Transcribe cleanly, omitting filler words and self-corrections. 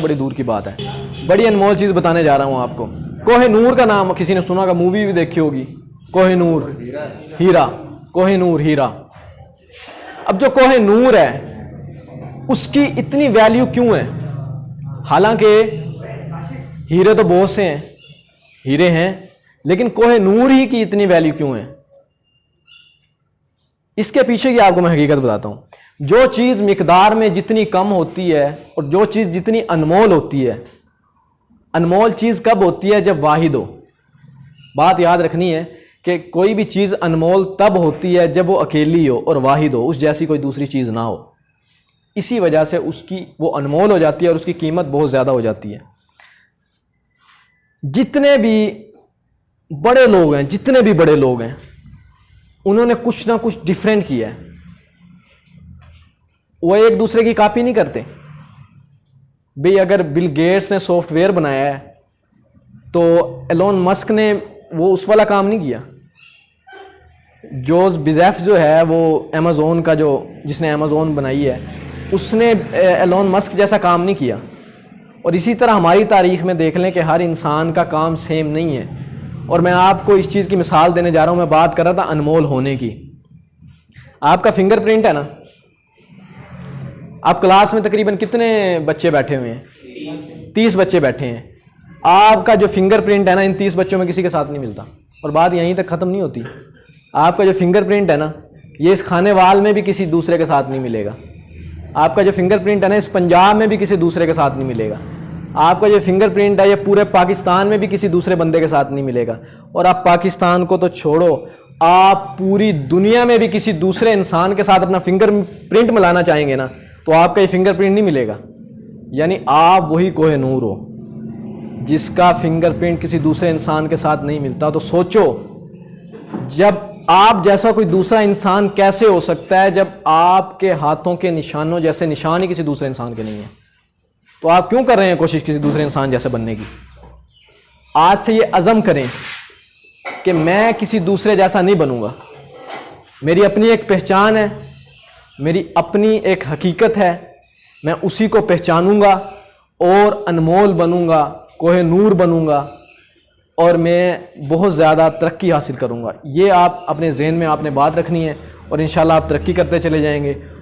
बड़ी दूर की बात है। बड़ी अनमोल चीज़ बताने जा रहा हूँ आपको। कोहिनूर का नाम किसी ने सुना होगा, मूवी भी देखी होगी, कोहिनूर हीरा, कोहिनूर हीरा। अब जो कोहिनूर है उसकी इतनी वैल्यू क्यों है? हालांकि हीरे तो बहुत से हैं, हीरे हैं, लेकिन कोहिनूर ही की इतनी वैल्यू क्यों है? इसके पीछे की आपको मैं हकीकत बताता हूं। जो चीज़ मिकदार में जितनी कम होती है और जो चीज़ जितनी अनमोल होती है, अनमोल चीज़ कब होती है? जब वाहिद हो। बात याद रखनी है कि कोई भी चीज़ अनमोल तब होती है जब वो अकेली हो और वाहिद हो, उस जैसी कोई दूसरी चीज़ ना हो। इसी वजह से उसकी वो अनमोल हो जाती है और उसकी कीमत बहुत ज़्यादा हो जाती है। जितने भी बड़े लोग हैं, जितने भी बड़े लोग हैं, उन्होंने कुछ ना कुछ डिफरेंट किया है। वो एक दूसरे की कॉपी नहीं करते। भाई अगर बिल गेट्स ने सॉफ्टवेयर बनाया है तो एलोन मस्क ने वो उस वाला काम नहीं किया। जोस बिजेफ जो है वो अमेज़ोन का, जो जिसने अमेज़ोन बनाई है, उसने एलोन मस्क जैसा काम नहीं किया। और इसी तरह हमारी तारीख में देख लें कि हर इंसान का काम सेम नहीं है। और मैं आपको इस चीज़ की मिसाल देने जा रहा हूँ। मैं बात कर रहा था अनमोल होने की। आपका फिंगरप्रिंट है ना, आप क्लास में तकरीबन कितने बच्चे बैठे हुए हैं? 30 बच्चे बैठे हैं। आपका जो फिंगरप्रिंट है ना, इन 30 बच्चों में किसी के साथ नहीं मिलता। और बात यहीं तक ख़त्म नहीं होती। आपका जो फिंगरप्रिंट है ना, ये इस खाने वाल में भी किसी दूसरे के साथ नहीं मिलेगा। आपका जो फिंगरप्रिंट है ना, इस पंजाब में भी किसी दूसरे के साथ नहीं मिलेगा। आपका जो फिंगरप्रिंट है ये पूरे पाकिस्तान में भी किसी दूसरे बंदे के साथ नहीं मिलेगा। और आप पाकिस्तान को तो छोड़ो, आप पूरी दुनिया में भी किसी दूसरे इंसान के साथ अपना फिंगरप्रिंट मिलाना चाहेंगे ना, तो आपका ये फिंगरप्रिंट नहीं मिलेगा। यानी आप वही कोहिनूर हो जिसका फिंगरप्रिंट किसी दूसरे इंसान के साथ नहीं मिलता। तो सोचो, जब आप जैसा कोई दूसरा इंसान कैसे हो सकता है जब आपके हाथों के निशानों जैसे निशान ही किसी दूसरे इंसान के नहीं है? तो आप क्यों कर रहे हैं कोशिश किसी दूसरे इंसान जैसे बनने की? आज से ये अज़म करें कि मैं किसी दूसरे जैसा नहीं बनूंगा। मेरी अपनी एक पहचान है, मेरी अपनी एक हकीकत है, मैं उसी को पहचानूंगा और अनमोल बनूंगा, कोहिनूर बनूंगा और मैं बहुत ज़्यादा तरक्की हासिल करूंगा। ये आप अपने जहन में आपने बात रखनी है और इंशाल्लाह आप तरक्की करते चले जाएंगे।